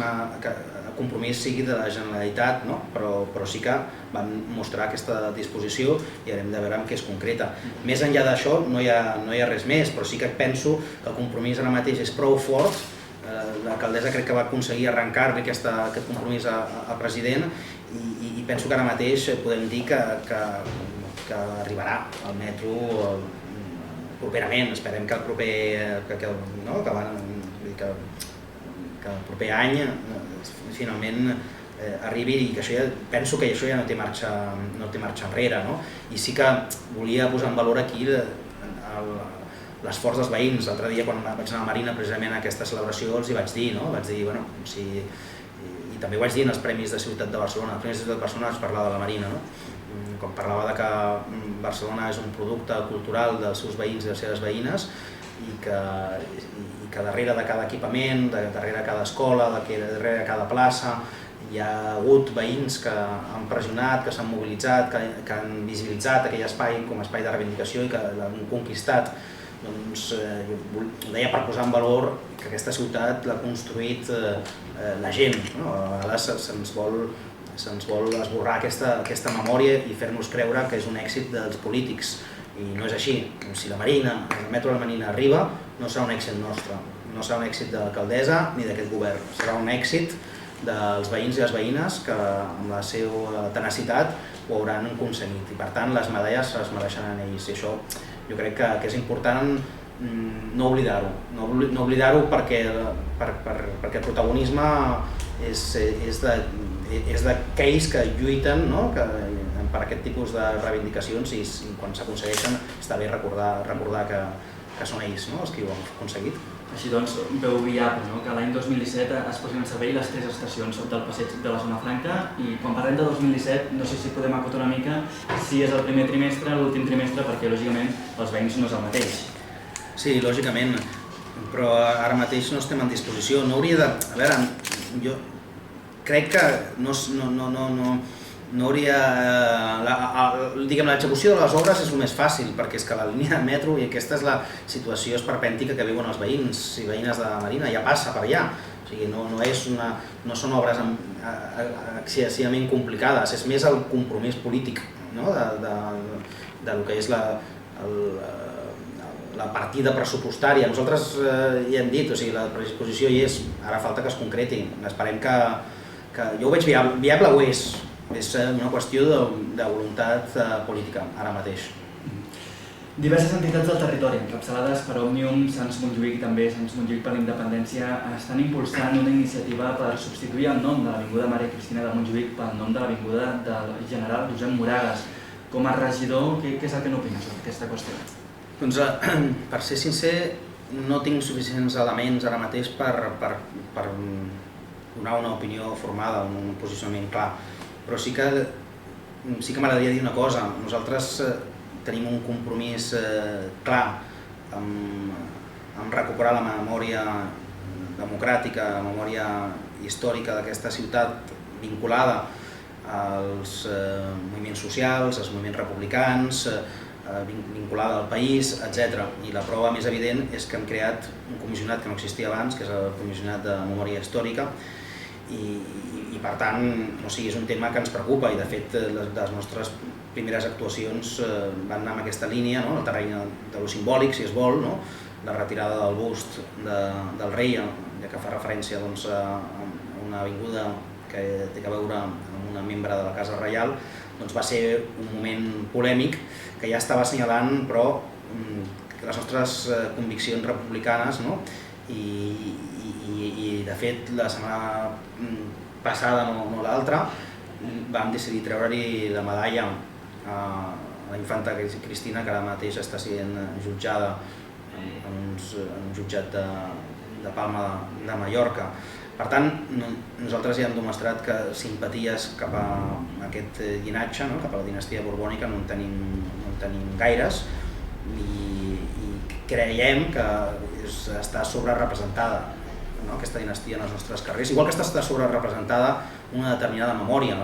Speaker 2: compromís sigui de la Generalitat, però sí que vam mostrar aquesta disposició i haurem de veure amb què es concreta. Més enllà d'això no hi ha res més, però sí que penso que el compromís ara mateix és prou fort l'alcaldessa crec que va aconseguir arrencar-li aquest compromís al president i penso que ara mateix podem dir que arribarà al metro properament. Esperem que el proper any finalment arribi i que penso que això ja no té marxa enrere. I sí que volia posar en valor aquí l'esforç dels veïns. L'altre dia quan vaig anar a la Marina precisament a aquesta celebració els hi vaig dir, i també ho vaig dir en els Premis de Ciutat de Barcelona. Els Premis de Ciutat de Barcelona es parlava de la Marina, quan parlava de que Barcelona és un producte cultural dels seus veïns i les seves veïnes i que darrere de cada equipament, darrere de cada escola, darrere de cada plaça hi ha hagut veïns que han pressionat, que s'han mobilitzat, que han visibilitzat aquell espai com a espai de reivindicació i que l'han conquistat. Doncs ho deia per posar en valor que aquesta ciutat l'ha construït la gent. A vegades se'ns vol esborrar aquesta memòria i fer-nos creure que és un èxit dels polítics i no és així. Si la Marina, el metro de la Marina arriba, no serà un èxit nostre, no serà un èxit de l'alcaldessa ni d'aquest govern, serà un èxit dels veïns i les veïnes que amb la seva tenacitat ho hauran aconseguit i per tant les medalles es mereixen en ells i això jo crec que és important no oblidar-ho perquè el protagonisme és d'aquells que lluiten per aquest tipus de reivindicacions i quan s'aconsegueixen està bé recordar que són ells els que ho han aconseguit.
Speaker 1: Així doncs, veu viable que l'any 2017 es posin en servei les 3 estacions del passeig de la Zona Franca i quan parlem de 2017 no sé si podem acotar una mica si és el primer trimestre o l'últim trimestre perquè lògicament els veïns no és el mateix.
Speaker 2: Sí, lògicament, però ara mateix no estem en disposició. No hauria de... A veure, jo crec que no hauria... Diguem, l'execució de les obres és el més fàcil, perquè és que la línia de metro, i aquesta és la situació esperpèntica que viuen els veïns i veïnes de la Marina, ja passa per allà. O sigui, no són obres excessivament complicades, és més el compromís polític del que és la partida pressupostària. Nosaltres ja hem dit, la predisposició hi és, ara falta que es concreti. Esperem que... Jo ho veig viable, ho és una qüestió de voluntat política, ara mateix.
Speaker 1: Diverses entitats del territori, encapçalades per Òmnium, Sants Montjuïc i també Sants Montjuïc per la Independència, estan impulsant una iniciativa per substituir el nom de l'Avinguda Maria Cristina de Montjuïc pel nom de l'Avinguda del general Josep Moragas. Com a regidor, què és el que n'opines sobre aquesta qüestió?
Speaker 2: Doncs, per ser sincer, no tinc suficients elements ara mateix per donar una opinió formada, un posicionament clar. Però sí que m'agradaria dir una cosa. Nosaltres tenim un compromís clar amb recuperar la memòria democràtica, la memòria històrica d'aquesta ciutat vinculada als moviments socials, als moviments republicans, vinculada al país, etc. I la prova més evident és que hem creat un comissionat que no existia abans, que és el Comissionat de Memòria Històrica, i per tant és un tema que ens preocupa i de fet les nostres primeres actuacions van anar en aquesta línia, el terreny de lo simbòlic, si es vol, la retirada del bust del rei, que fa referència a una avinguda que té a veure amb una membre de la Casa Reial, va ser un moment polèmic que ja estava assenyalant però les nostres conviccions republicanes i de fet la setmana passada, no l'altra, vam decidir treure-li la medalla a la infanta Cristina, que ara mateix està sent jutjada en un jutjat de Palma de Mallorca. Per tant, nosaltres ja hem demostrat que simpaties cap a aquest llinatge, cap a la dinastia borbònica, no en tenim gaires i creiem que està sobrerepresentada aquesta dinastia en els nostres carrers, igual que està sobrerepresentada una determinada memòria. La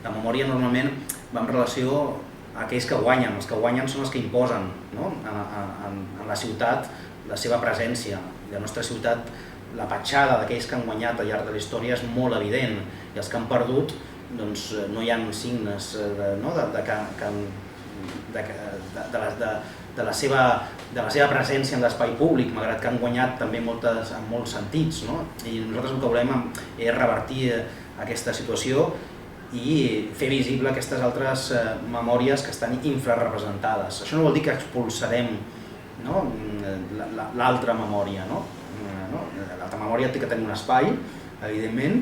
Speaker 2: memòria normalment va en relació a aquells que guanyen. Els que guanyen són els que imposen en la ciutat la seva presència. La nostra ciutat, la petjada d'aquells que han guanyat al llarg de la història és molt evident i els que han perdut no hi ha signes de la seva de la seva presència en l'espai públic, malgrat que han guanyat també en molts sentits, no? I nosaltres el que volem és revertir aquesta situació i fer visible aquestes altres memòries que estan infrarrepresentades. Això no vol dir que expulsarem, no, l'altra memòria, no? L'altra memòria té que tenir un espai, evidentment,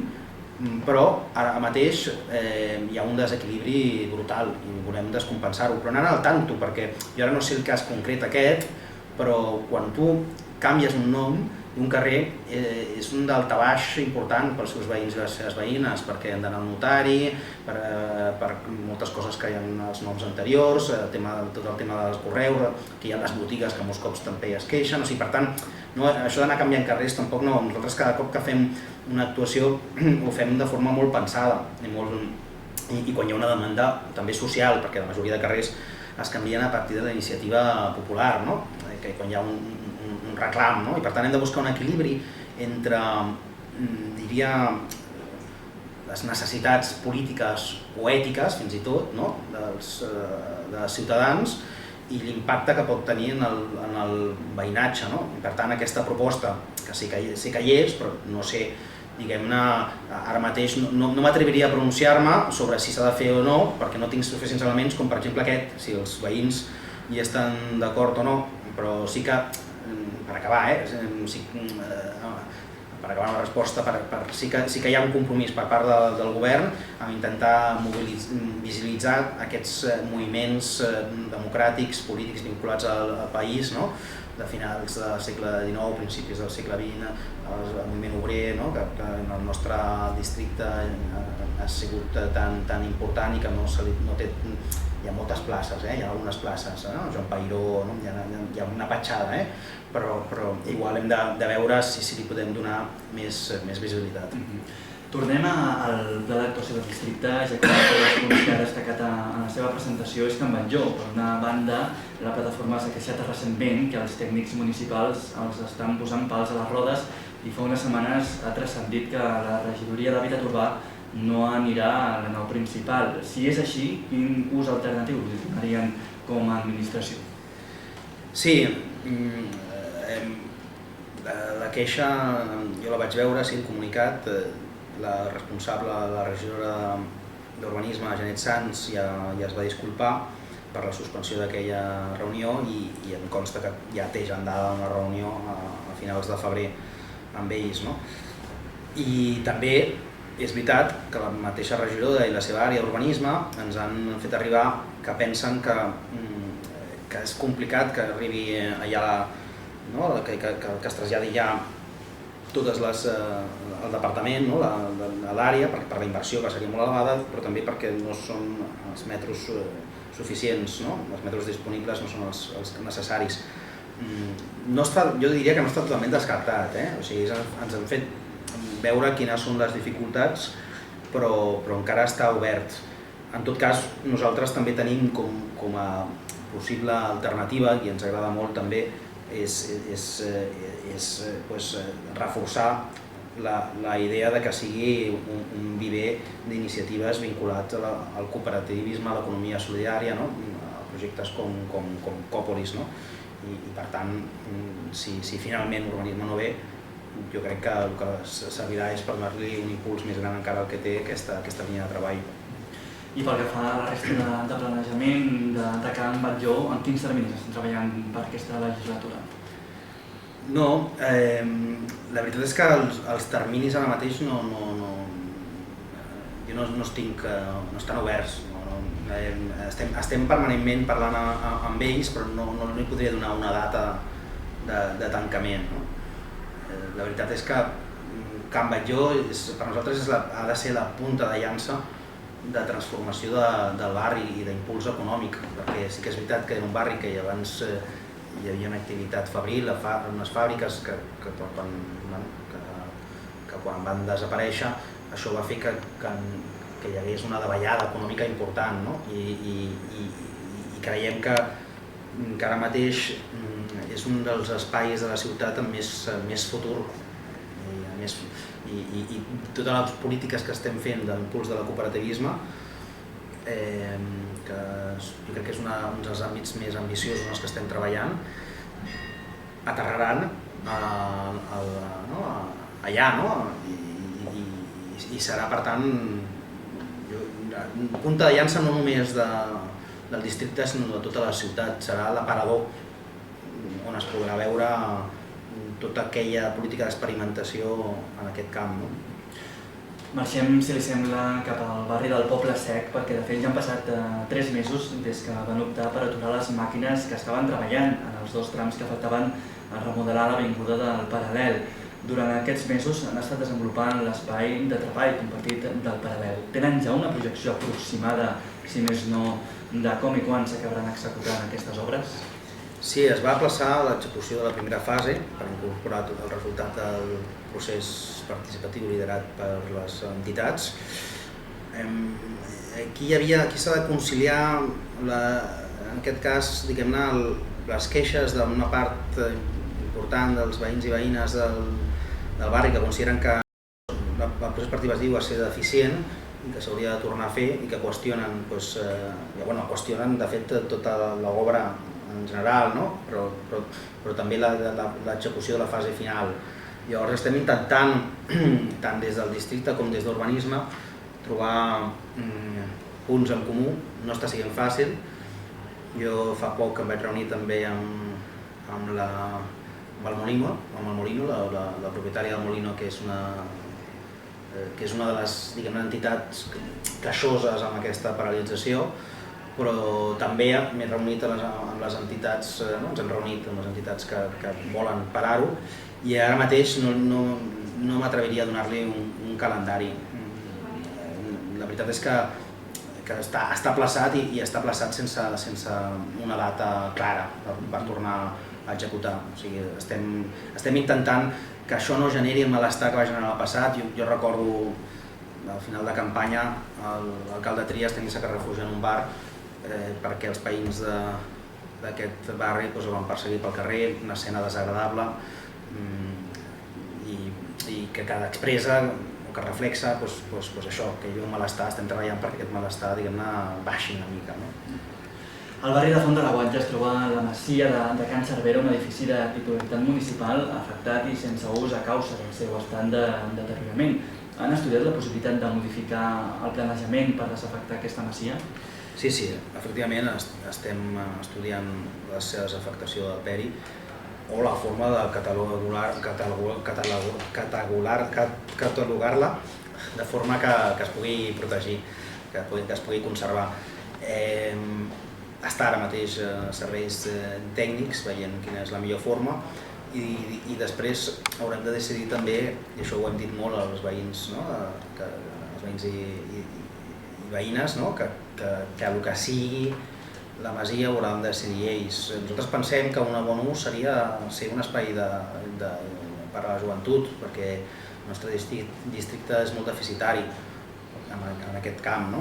Speaker 2: però ara mateix hi ha un desequilibri brutal i volem descompensar-ho, però anant al tanto, perquè jo ara no sé el cas concret aquest, però quan tu canvies un nom d'un carrer és un daltabaix important pels seus veïns i les seves veïnes, perquè han d'anar al notari, per moltes coses que hi ha els noms anteriors, tot el tema dels correus, que hi ha les botigues que molts cops també es queixen, o sigui, per tant, això d'anar canviant carrers tampoc no, nosaltres cada cop que fem una actuació ho fem de forma molt pensada i quan hi ha una demanda també social, perquè la majoria de carrers es canvien a partir de la iniciativa popular, no? Que quan hi ha un reclam, no? I per tant hem de buscar un equilibri entre, diria, les necessitats polítiques o ètiques, fins i tot, no? dels ciutadans i l'impacte que pot tenir en el veïnatge, no? I per tant aquesta proposta, que sí que hi és, però no sé, diguem-ne, ara mateix no m'atreviria a pronunciar-me sobre si s'ha de fer o no, perquè no tinc suficients elements com per exemple aquest, si els veïns hi estan d'acord o no, però sí que, per acabar, per acabar la resposta, sí que hi ha un compromís per part del govern amb intentar visibilitzar aquests moviments democràtics, polítics vinculats al país, no? De finals del segle XIX, principis del segle XX, el moviment obrer, no? Que en el nostre districte ha sigut tan important i que no té... Hi ha moltes places, hi ha algunes places, Joan Peiró, hi ha una petjada, però igual hem de veure si li podem donar més visibilitat.
Speaker 1: Tornem al pla d'actuació del districte, ja que un dels punts que ha destacat en la seva presentació és Can Batlló. Per una banda, la plataforma s'ha queixat recentment que els tècnics municipals els estan posant pals a les rodes i fa unes setmanes ha transcendit que la regidoria d'Hàbitat Urbà no anirà a la nau principal. Si és així, quin ús alternatiu li donarien com a administració?
Speaker 2: Sí, la queixa jo la vaig veure, sí, el comunicat, la responsable de la regidora d'Urbanisme, Janet Sans, ja es va disculpar per la suspensió d'aquella reunió i em consta que ja té agendada una reunió a finals de febrer amb ells, no? I també és veritat que la mateixa regidora i la seva àrea d'urbanisme ens han fet arribar que pensen que és complicat que arribi allà, que es traslladi ja totes al departament, a l'àrea, per la inversió que seria molt elevada, però també perquè no són els metres suficients, els metres disponibles no són els necessaris. Jo diria que no està totalment descartat, o sigui, ens han fet veure quines són les dificultats, però encara està obert. En tot cas, nosaltres també tenim com a possible alternativa, i ens agrada molt també, és reforçar la idea de que sigui un viver d'iniciatives vinculats al cooperativisme, a l'economia solidària, a projectes com Còpolis. I per tant, si finalment l'urbanisme no ve, jo crec que el que servirà és per donar-li un impuls més gran encara al que té aquesta línia de treball.
Speaker 1: I pel que fa a la resta de planejament de Can Batlló, en quins terminis estan treballant per aquesta legislatura?
Speaker 2: No, la veritat és que els terminis ara mateix no estan oberts. Estem permanentment parlant amb ells, però no li podria donar una data de tancament. La veritat és que Can Batlló per nosaltres ha de ser la punta de llança de transformació del barri i d'impuls econòmic, perquè sí que és veritat que era un barri que abans hi havia una activitat fabril, unes fàbriques que quan van desaparèixer això va fer que hi hagués una davallada econòmica important, i creiem que ara mateix és un dels espais de la ciutat amb més futur i totes les polítiques que estem fent d'impuls de la cooperativisme, que jo crec que és un dels àmbits més ambiciosos en els que estem treballant, aterraran allà, i serà, per tant, punta de llança no només del districte, sinó de tota la ciutat. Serà l'aparador on es podrà veure tota aquella política d'experimentació en aquest camp.
Speaker 1: Marxem, si li sembla, cap al barri del Poble Sec, perquè de fet ja han passat 3 mesos des que van optar per aturar les màquines que estaven treballant en els 2 trams que afectaven a remodelar l'avinguda del Paral·lel. Durant aquests mesos han estat desenvolupant l'espai de treball compartit del Paral·lel. Tenen ja una projecció aproximada, si més no, de com i quan s'acabaran executant aquestes obres?
Speaker 2: Sí, es va aplaçar l'execució de la primera fase per incorporar tot el resultat del procés participatiu liderat per les entitats. Aquí s'ha de conciliar, en aquest cas, diguem-ne, les queixes d'una part important dels veïns i veïnes del barri que consideren que el procés participatiu va ser deficient i que s'hauria de tornar a fer i que qüestionen, de fet, tota l'obra en general, però també l'execució de la fase final. Llavors estem intentant, tant des del districte com des d'urbanisme, trobar punts en comú. No està sent fàcil. Jo fa poc em vaig reunir també amb el Molino, la propietària del Molino, que és una de les entitats queixoses amb aquesta paralització, però també m'he reunit amb les entitats, ens hem reunit amb les entitats que volen parar-ho, i ara mateix no m'atreviria a donar-li un calendari. La veritat és que està aplaçat i està aplaçat sense una data clara per tornar a executar. O sigui, estem intentant que això no generi el malestar que va generar el passat. Jo recordo al final de campanya l'alcalde Trias tenir-se que refugiar en un bar perquè els veïns d'aquest barri el van perseguir pel carrer, una escena desagradable i que expressa o que reflexa això, que hi ha un malestar, estem treballant perquè aquest malestar, diguem-ne, baixi una mica.
Speaker 1: Al barri de Font de la Guatlla es troba la masia de Can Cervera, un edifici de titularitat municipal afectat i sense ús a causa del seu estat de deteriorament. Han estudiat la possibilitat de modificar el planejament per desafectar aquesta masia?
Speaker 2: Sí, efectivament estem estudiant la seva desafectació del peri o la forma de catalogar-la de forma que es pugui protegir, que es pugui conservar. Està ara mateix serveis tècnics veient quina és la millor forma i després haurem de decidir també, i això ho hem dit molt als veïns, als veïns i veïnes, que el que sigui la masia ho hauran de decidir ells. Nosaltres pensem que un bon ús seria ser un espai per a la joventut, perquè el nostre districte és molt deficitari en aquest camp,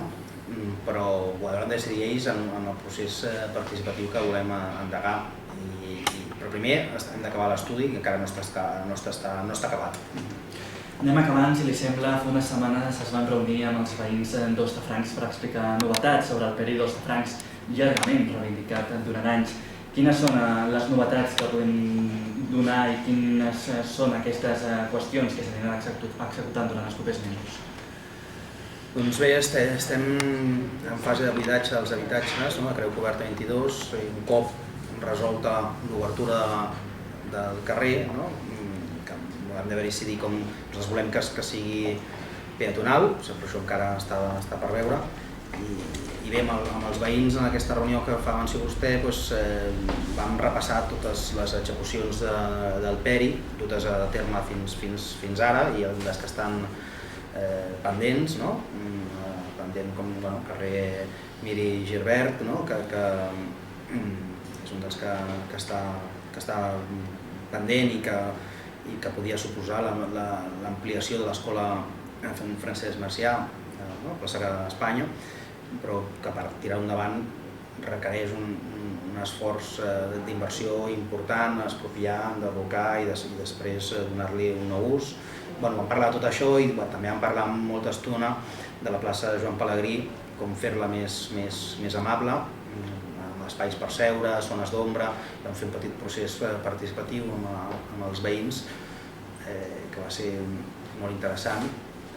Speaker 2: però ho hauran de decidir ells en el procés participatiu que volem endegar. Però primer hem d'acabar l'estudi, que encara no està acabat.
Speaker 1: Anem acabant, si li sembla. Fa unes setmanes es van reunir amb els veïns d'Hostafrancs per explicar novetats sobre el peri d'Hostafrancs, llargament reivindicat durant anys. Quines són les novetats que podem donar i quines són aquestes qüestions que s'aniran executant durant els propers mesos?
Speaker 2: Doncs bé, estem en fase de buidatge dels habitatges, a Creu Coberta 22, un cop resolta l'obertura del carrer, hem de decidir com nosaltres volem que sigui peatonal, però això encara està per veure. I bé, amb els veïns en aquesta reunió que fa menció vostè vam repassar totes les execucions del peri, totes a terme fins ara, i les que estan pendents, pendent com el carrer Miri Girbert, que és un dels que està pendent i que podia suposar l'ampliació de l'escola Francesc Macià, a plaça d'Espanya, però que per tirar endavant requereix un esforç d'inversió important, expropiar, enderrocar i després donar-li un nou ús. Vam parlar de tot això i també vam parlar molta estona de la plaça Joan Pelegrí, com fer-la més amable, amb espais per seure, zones d'ombra. Vam fer un petit procés participatiu amb els veïns que va ser molt interessant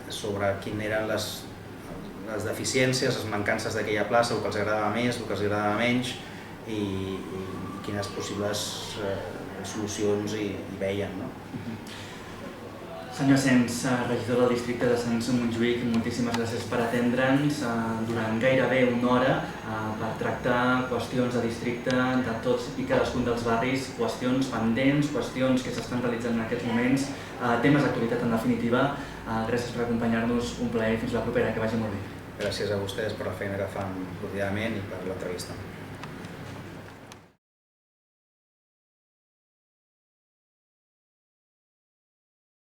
Speaker 2: sobre quines eren les deficiències, les mancances d'aquella plaça, el que els agradava més, el que els agradava menys i quines possibles solucions hi veien.
Speaker 1: Senyor Sens, regidor del districte de Sants-Montjuïc, moltíssimes gràcies per atendre'ns durant gairebé una hora per tractar qüestions de districte de tots i cadascun dels barris, qüestions pendents, qüestions que s'estan realitzant en aquests moments, temes d'actualitat en definitiva. Gràcies per acompanyar-nos, un plaer i fins la propera, que vagi molt bé.
Speaker 2: Gràcies a vostès per la feina que fan quotidianament i per l'entrevista.